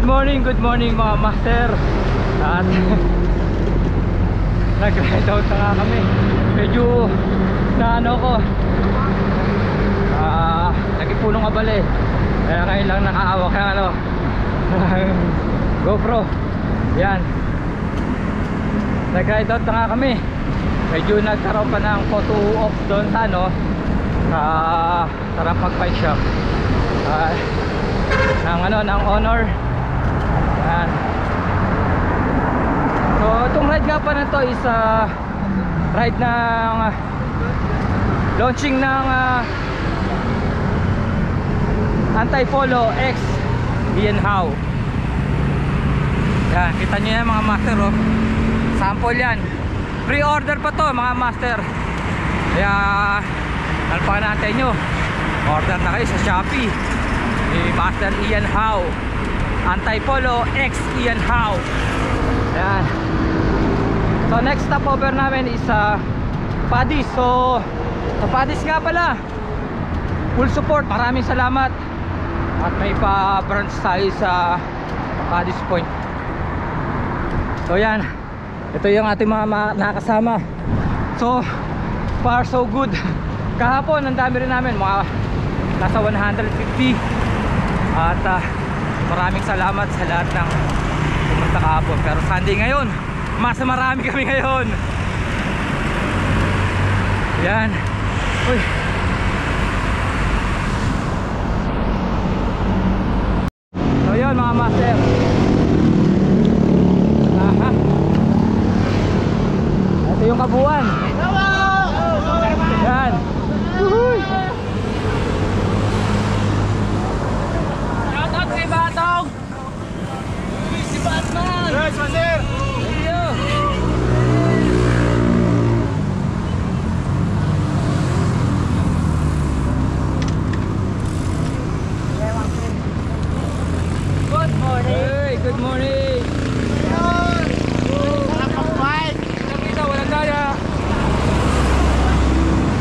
Good morning mga master. At nag-ride out na nga kami. Medyo na ano ko, nagipulong abal eh. Kaya ngayon lang nakaawa kaya ano GoPro. Yan, nag-ride out na nga kami. Medyo nagkaroon pa ng photo off doon sa ano, sa sarap mag-bike shop ng ano, ng Honor. Yan. So itong ride nga pa na to is ride ng launching ng Antipolo X Ian Howe. Yan, kita nyo yan mga master oh. Sample yan, pre-order pa to mga master. Kaya talpakan natin nyo, order na kayo sa Shopee ni Master Ian Howe, Antipolo X Ian Howe. Yan. So next stopover namin is Padis. So sa Padis nga pala, full support, maraming salamat. At may pa-branch tayo sa Padis Point. So yan, ito yung ating mga nakasama. So far so good. Kahapon ang dami rin namin, mga nasa 150. At maraming salamat sa lahat ng pumunta kahapon. Pero Sunday ngayon, mas marami kami ngayon. Yan. Uy. So yun mga master. Aha. Ito yung kabuuan. Yan. Uhuy. Shoutout kay Batong. Si Batman. Yes, master. Thank you. Good morning. Hey, good morning. Nakapabike. Nakita, walang daya.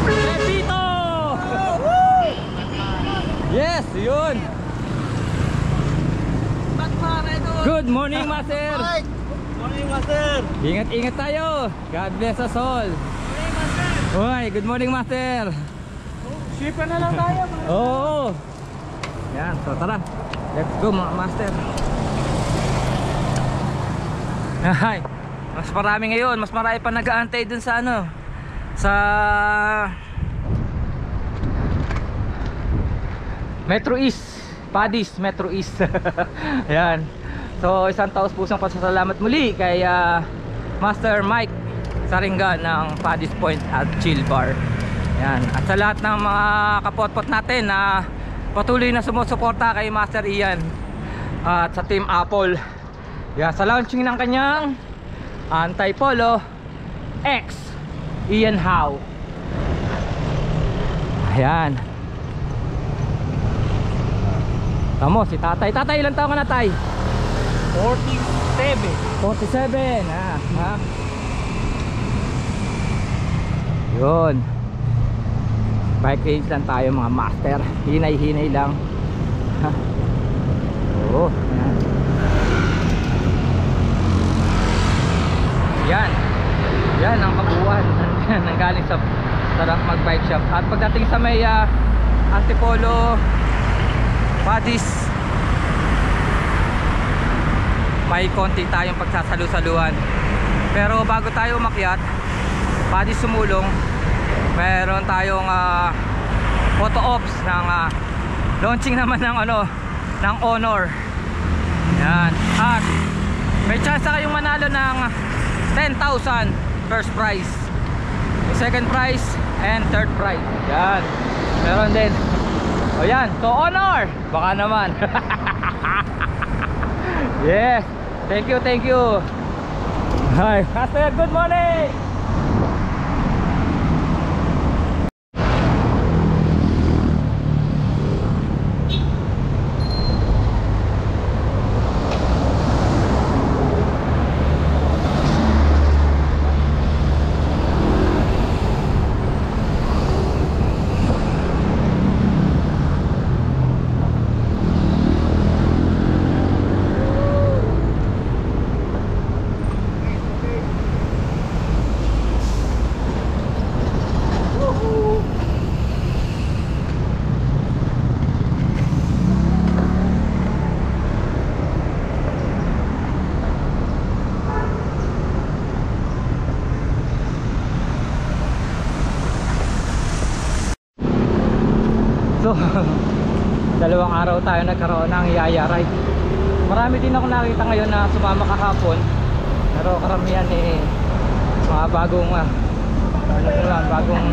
Pepito. Yes, yun. Good morning, master. Good morning, master. Ingat-ingat tayo. God bless us all. Good morning, master. Hoy, good morning, master. Shipan na lang tayo. Oo. Yan, so tara. Let's go mga master. Ay, mas marami ngayon. Mas marami pa nag-aantay dun sa ano, sa Metro East, Padis, Metro East. Yan. So isang taos-pusong pasasalamat muli kay Master Mike Saringa ng Padis Point at Chill Bar. Yan. At sa lahat ng mga kapotpot natin na patuloy na sumusuporta kay Master Ian at sa Team Apple. Yan, sa launching ng kanyang Antipolo X Ian Howe. Ayan. Tamo si tatay. Tatay, ilang taon ka na, tay? 47. 47. Ha? Yun. Bike range lang tayo mga master. Hinay-hinay lang. Ha? Oo. Yan. Yan ang kabuuan. Nanggaling sa sarap mag-bike shop. At pagdating sa may Antipolo Padis, may konti tayong pagsasalu-saluhan. Pero bago tayo umakyat Padis sumulong, meron tayong photo ops ng launching naman ng ano, ng Honor. Yan. At may chance kayong manalo ng 10,000 first prize, second prize and third prize. Yan. Meron din. O yan, so Honor, baka naman. Yes, thank you, thank you. Hi, Master, good morning. So dalawang araw tayo nagkaroon ng yaya ride. Marami din ako nakita ngayon na sumama kahapon, pero karamihan mga bagong bagong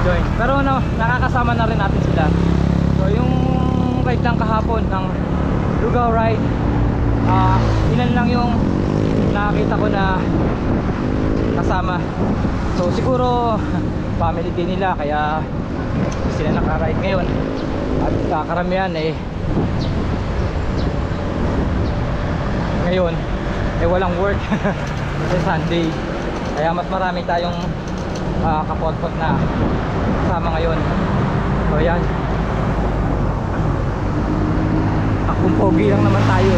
join. Pero nakakasama na rin natin sila. So yung ride lang kahapon ng Lugaw ride, ilan lang yung nakakita ko na kasama. So siguro family din nila kaya sila naka-ride ngayon. At karamihan ngayon walang work kasi Sunday, kaya mas marami tayong kapot-pot na kasama ngayon. So yan, akong pogi lang naman tayo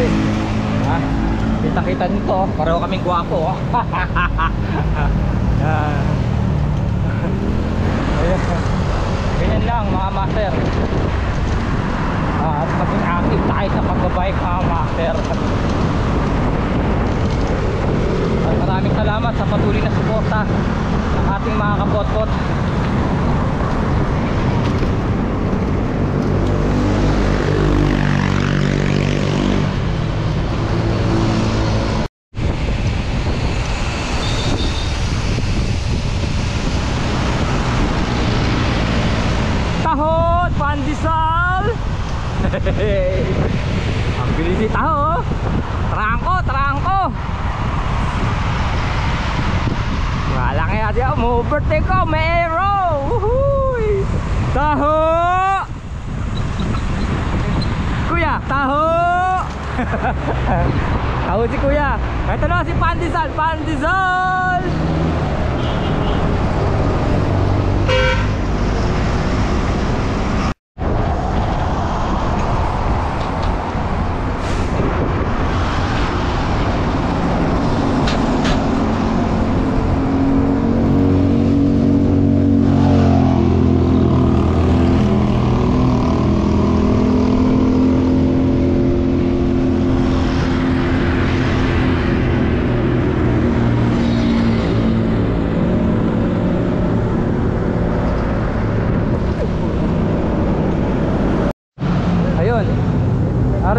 kita-kita nito, pareho kaming gwapo. Ganyan lang mga master, at maging active tayo sa pagbabike mga master. At maraming salamat sa patuloy na suporta ng ating mga kapot-pot. Tahod, pandesal. Ang bilis ni Taho. Trangko. Wala kaya diya mo birthday ko, may arrow. Uhuy. Taho. Kuya, Taho. Taho si Kuya. Ito na si Pandesal.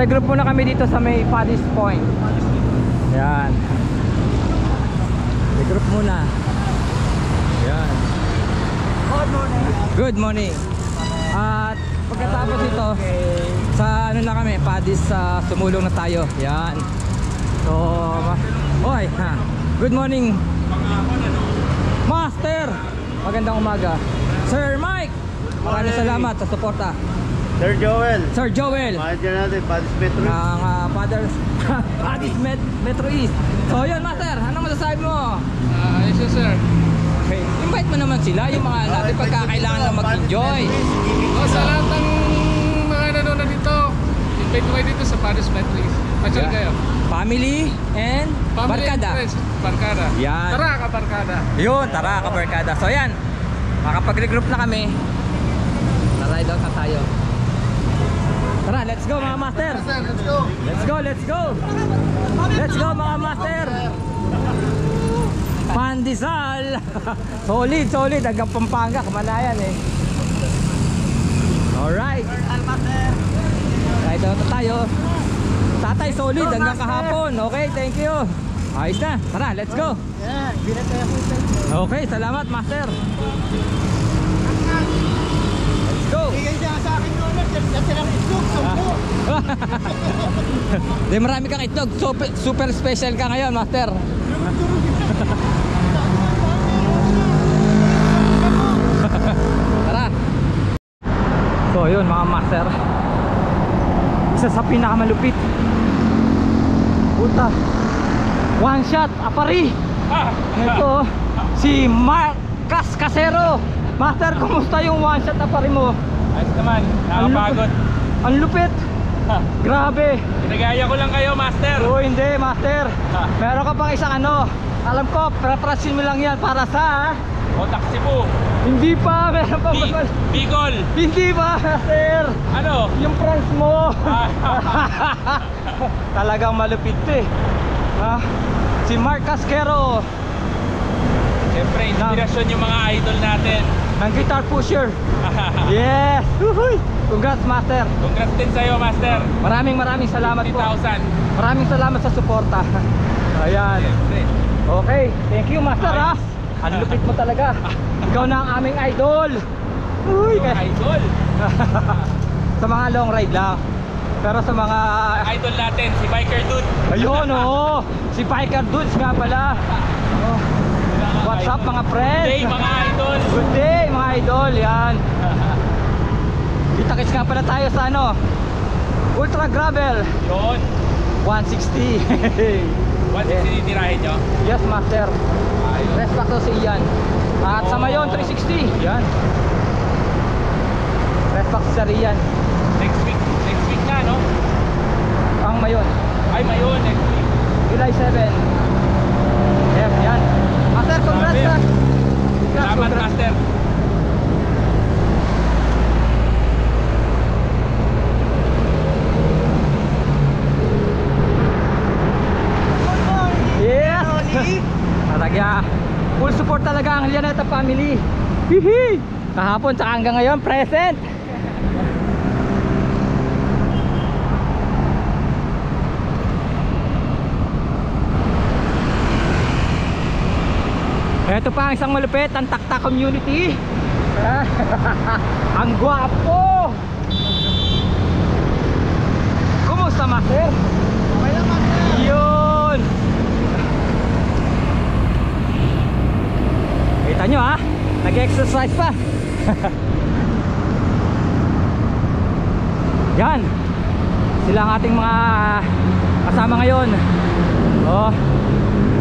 Regroup muna kami dito sa may Paddy's Point. Yan. Regroup muna. Yan. Good morning. At pagkatapos ito, sa ano na kami, Paddy's, sumulong na tayo. Yan. So, oy, good morning Master. Magandang umaga Sir Mike. Maraming salamat sa suporta. Sir Joel. Mahal natin, Paddy's Metro East. Paddy's Metro East. So yun Master, anong masasabi mo? Yes sir. Okay. Invite mo naman sila, yung mga natin pagkakailangan lang mag-enjoy. Sa lahat ng mga nanonood dito, invite mo kayo dito sa Paddy's Metro East. Pasyal kayo. Family and Family barkada. and friends, barkada. Yan. Tara ka barkada. Yun, tara ka barkada. So yan, makapag-regroup na kami. Ride out na tayo. Tara, let's go mga master. Let's go. Let's go mga master. Pandesal. solid hanggang Pampanga, Kamanayan Alright. Ride out na tayo. Tatay solid hanggang kahapon. Okay, thank you. Ayos na. Tara, let's go. Okay, salamat master. Let's go. Di marami kang itlog. Super special ka ngayon master. Tara. So yun mga master, isa sa pinakamalupit, puta, one shot apari. Ito si Marcas Casero. Master, kumusta yung one shot apari mo? Ayos naman, nakapagod. Ang lupit. Grabe. Pinagaya ko lang kayo, master. Oo, hindi master. Meron ka pang isang alam ko, preparasin mo lang yan para sa O Cebu. Hindi pa, meron pa Bicol. Hindi pa master. Ano? Yung friends mo. Talagang malupit Si Mark Casquero. Siyempre, inspirasyon yung mga idol natin. ng Guitar Pusher. Yes! Uhuy! Congrats, Master. Congrats din sa'yo, Master. Maraming salamat po. 50,000. Maraming salamat sa suporta. Ayan. Okay, thank you, Master, ha. Ang lupit mo talaga. Ikaw na ang aming idol. Uy, Idol. sa mga long ride lang. Pero sa mga Idol natin, si Biker Dude. ayun, oh, si Biker Dudes nga pala. Oh. What's up, mga friends? Hey, mga idol. Good day, mga idol. Yan. Kita-kits nga pala tayo sa ano, Ultra Gravel Yun. 160. 160 tirahin nyo. Yes, Master. Ayun. Respect to si Ian. At sa Mayon 360. Yan. Respect sa Rian. Next week na, no? Ang Mayon. Ay, mayon, next week. July 7. Yes, yan. Master, congrats Grabe. ka. Salamat, Master. Yes. Talaga. Full support talaga ang Lianeta family. Hihi. Kahapon sa hanggang ngayon present. Ito pa ang isang malupit, ang Takta community. Ang gwapo. Kumusta, Master? Okay lang, Master. Yun. Kita nyo, ha? Nag-exercise pa. Yan. Sila ang ating mga kasama ngayon. Oh,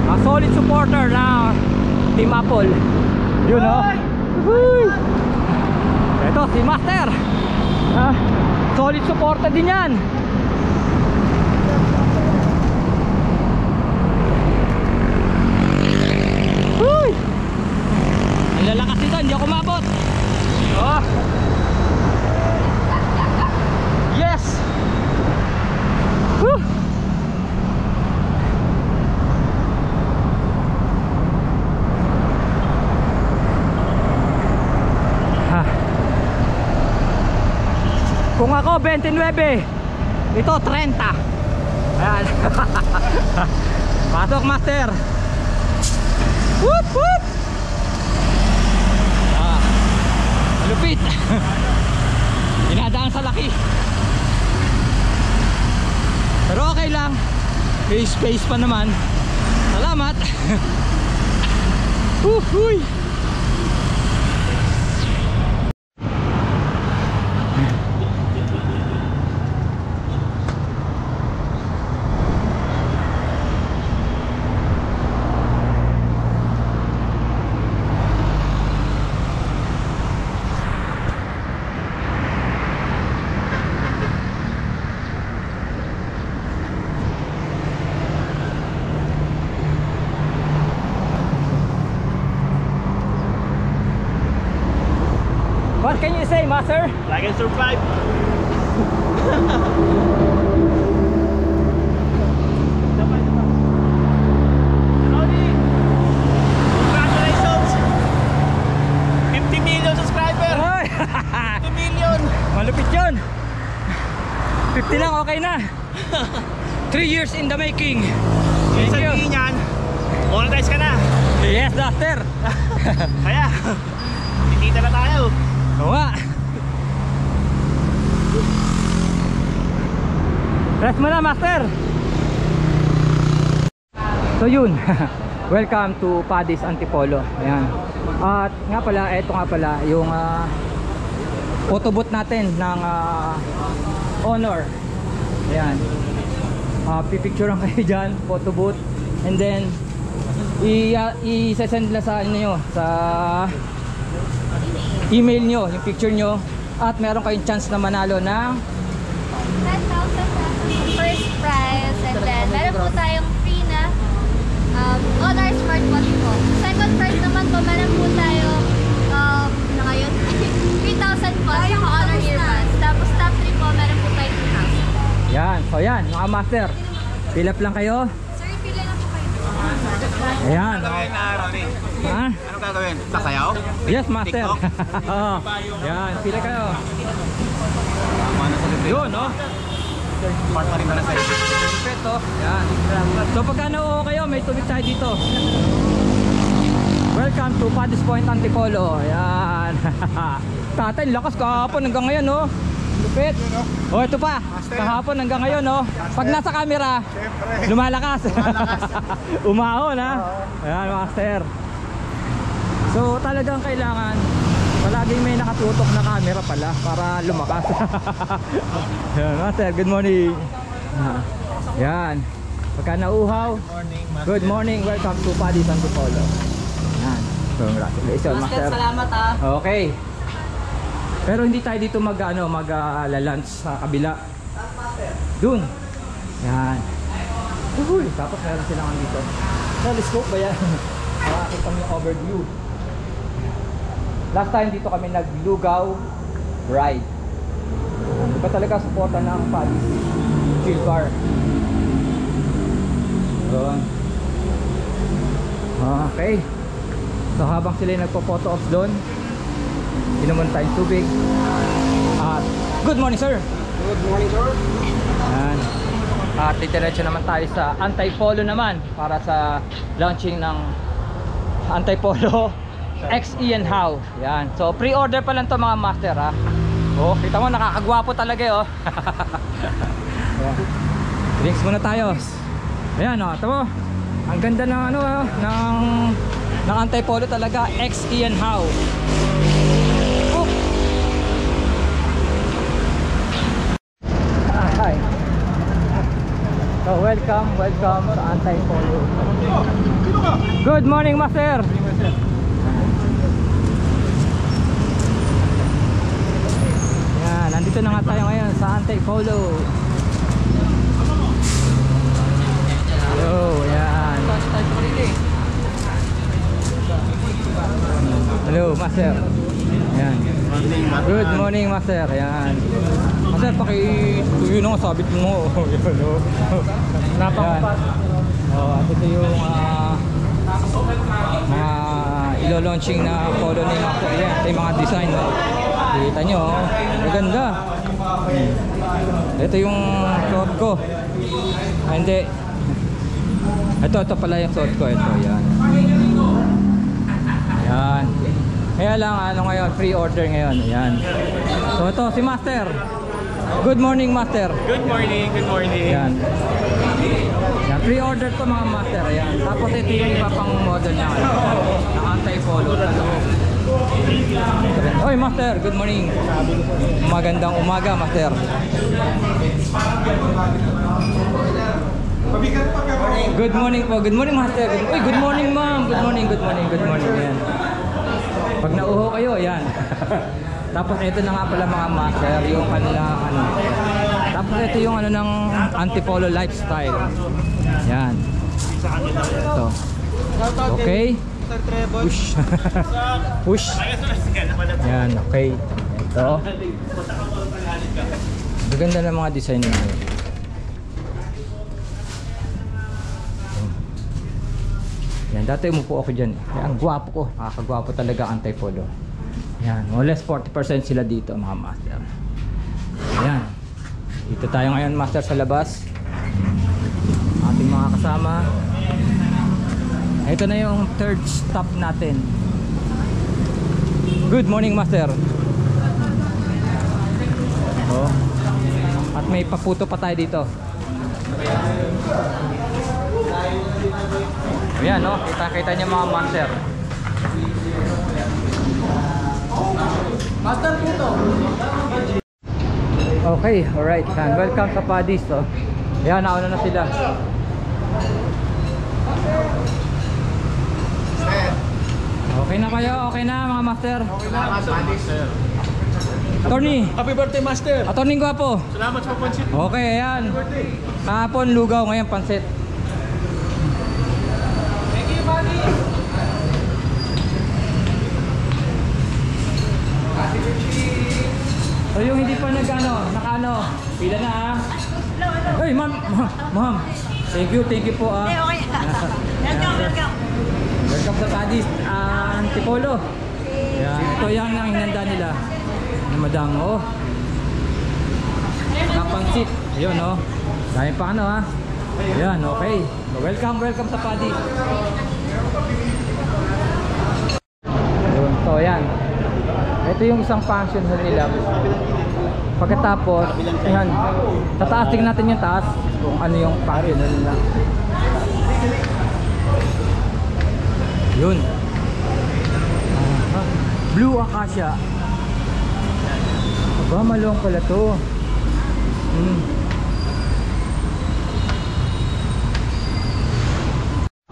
ang solid supporter na Team Apple. Yun, oh. Ito si Master. Solid supporter din yan. Ang lalakas nito, hindi ako mabot. Oh. Yes. Woo. Kung ako 29, ito 30. Ayan. Pasok, Master. Whoop, whoop. Lupit. Dinadaan sa laki. Pero okay lang. May space pa naman. Salamat. Huy. What can you say, Master? I can survive. Congratulations! 50 million subscriber! Ay! 50 million! Malupit yun. 50 lang, okay na. 3 years in the making. Thank you. Sabihin yan, monetize ka na. Yes, Master. Kaya, titita na tayo. Oo nga. Rest mo na, Master. So yun. Welcome to Paddy's Antipolo. Ayan. At nga pala, eto nga pala yung photobooth natin ng Honor. Ayan. Pipicturean kayo dyan, photobooth. And then i-send nila sa inyo sa email nyo yung picture nyo, at meron kayong chance na manalo ng 10,000 first prize, and then meron po tayong free na Honor smartwatch po. Second prize naman po, meron po tayong na ngayon 3,000 po yung Honor earbuds. Tapos top 3 po, meron po tayong 2,000. yan. So yan, mga Master, fill up lang kayo. Sir, pila na po kayo. Ayan. Gagawin na, Ronnie. Ha? Ano gagawin? Sasayaw? Yes, master. TikTok? Oo. Yan, pila kayo. Tama na sa libre. Yun, no? Part pa rin ba na sa libre? Perfecto. Yan. So pagka nauho kayo, may tubig tayo dito. Welcome to Paddy's Point Antipolo. Yan. Tatay, lakas kahapon hanggang ngayon, no? Lupit. Oh, ito pa. Kahapon hanggang ngayon, no? Pag nasa camera, lumalakas. Umahon, ha? Ayan, master. So talagang kailangan palaging may nakatutok na camera pala para lumakas. Yan, master, good morning. Yan. Pagka nauhaw, good morning, welcome to Paddy's Antipolo. Yan. Congratulations, master. Salamat Okay. Pero hindi tayo dito mag-lunch sa kabila. Dun. Yan. Uy, tapos meron silang dito. Telescope ba yan? Makakita kami yung overview. Last time dito kami nag-lugaw ride. Iba talaga supportan ng Paddy's chill bar. Doon. Okay. So habang sila nagpo-photo off doon, inuman tayong tubig. At good morning, sir. Good morning, sir. Yan. At diretso naman tayo sa Antipolo naman para sa launching ng Antipolo X Ian Howe. Yan. So pre-order pa lang to mga master, ha. Oh, kita mo nakakagwapo talaga eh, oh. Ayan. Drinks muna tayo. Ayan, oh, ito mo. Ang ganda ng ng Antipolo talaga, X Ian Howe. Oh. Hi. So welcome sa Antipolo. Good morning, master. Yan, nandito na nga tayo ngayon sa Antipolo. Hello, yan. Hello, master. Yan. Good morning, master. Yan. Master, paki-tuyo na nga, sabit mo. Napakapat. Oh, at ito yung ilo-launching na polo ni Master. Yan, ito yung mga design. Kita nyo, oh. Maganda. Ito yung suot ko. Ah, hindi. Ito pala yung suot ko. Ito, yan. Yan. Kaya lang, ngayon, pre-order ngayon. Yan. So ito, si Master. Good morning, Master. Good morning, good morning. Yan. Yan, pre-order to mga master. Yan. Tapos ito yung iba pang model niya. Ng Antipolo sa loob. Oy, master, good morning. Magandang umaga, master. Good morning po. Good morning, master. Uy, good morning, ma'am. Good morning. Yan. Pag nauho kayo, yan. Tapos ito na nga pala mga master, yung kanilang Tapos ito yung ng Antipolo lifestyle. Yan. Ito. Okay. Push. Push. Yan, okay. Ito. Maganda na mga design nito. Yan, dati umupo ako dyan. Ang gwapo ko. Nakakagwapo talaga ang Antipolo. Yan, more or less 40% sila dito mga master. Yan. Dito tayo ngayon master sa labas. Ating mga kasama. Ito na yung third stop natin. Good morning, master. Oh. At may paputo pa tayo dito. Ayan, no? Kita-kita niyo mga master. Master puto. Okay, alright. Welcome sa Paddy's. Oh. Ayan, nauna na sila. Okay na kayo? Okay na mga master? Okay na, Master. Sir. Attorney! Happy birthday, Master. Attorney Gwapo! Salamat sa pansit. Okay, ayan. Kahapon lugaw, ngayon pansit. Thank you, buddy. So yung hindi pa naka-ano, pila na ha. Ay, ma'am. Thank you po ah. Okay. Welcome. Welcome sa Padis Antipolo. Yan. Ito yung ang hinanda nila na madango. Kapansit. Ayun oh. Dahil pa ano ha. Yan, okay. So, welcome sa Padis. Ayun, so yan. Ito yung isang function nila. Pagkatapos, ayan, sa taas, tingnan natin yung taas kung ano yung function nila. Yun. Blue acacia. Aba, maluwang pala to.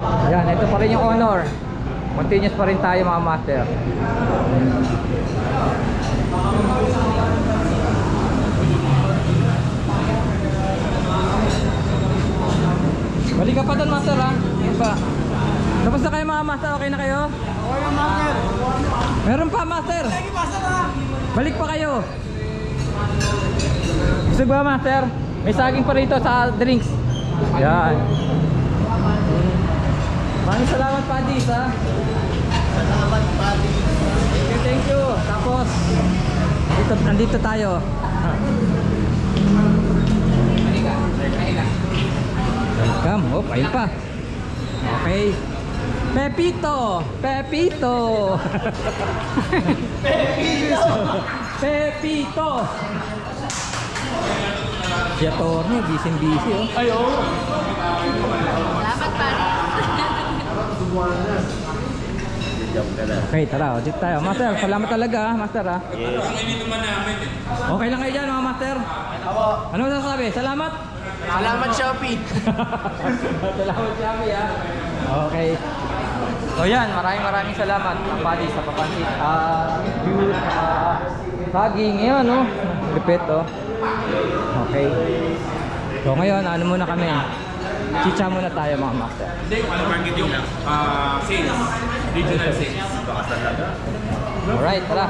Ayan, ito pa rin yung honor. Continuous pa rin tayo mga master. Balik ka pa doon master ha. Ayan pa. Tapos na kayo mga master, okay na kayo? Okay na, master. Meron pa master. Balik pa kayo. Gusto ba master? May saging pa rito sa drinks. Yan. Maraming salamat Padis ha. Salamat, buddy. Thank you. Tapos nandito tayo. Welcome. Oh, ayun pa. Okay. Pepito. Pepito. Si Atorno, busy oh. Ayo. Salamat pare. Okay, tara, dito tayo. Master, salamat talaga, master ha. Yes. Okay lang kayo dyan mga master. Ano masasabi? Salamat. Salamat, Shopee. Salamat Shopee ha. Okay. So yan, maraming salamat ang Padis sa papansit. View, saging, yan no. Lupit oh. Okay. So ngayon, ano muna kami? Chicha muna tayo mga master. Hindi, ano marketing lang. Sales. Regional sales. Baka talaga. Alright, tara.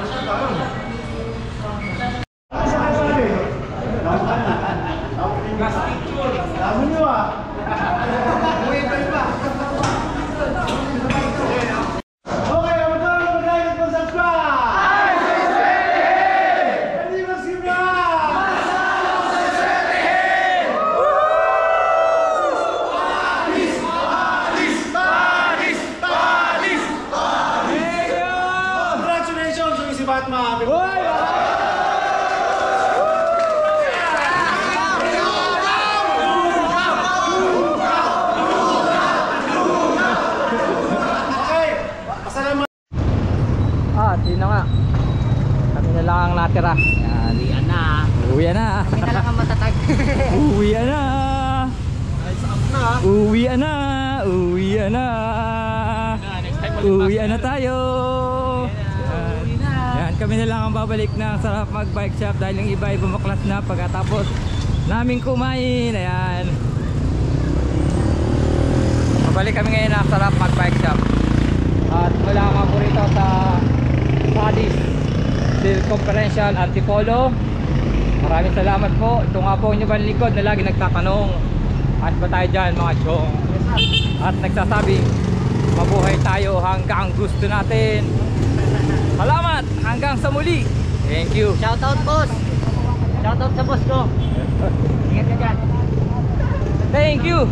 Congratulations, yung si Batman. Yun na nga. Kami na lang ang natira. Yan. Uwian na. Kami na lang ang matatag. Uwian na. Uwian na. Uwian na. Uwian na tayo. Yan, kami na lang ang babalik na sarap mag bike shop dahil yung iba ay bumaklas na pagkatapos namin kumain. Ayan. Babalik kami ngayon na sarap mag bike shop. At wala nga po rito sa Padis Circumferential Antipolo. Maraming salamat po. Ito nga po yung likod na lagi nagtatanong, at ba tayo dyan mga chong? At nagsasabi, mabuhay tayo hanggang gusto natin. Salamat! Hanggang sa muli. Thank you. Shoutout boss. Shoutout sa boss ko. Ingat ka dyan. Thank you.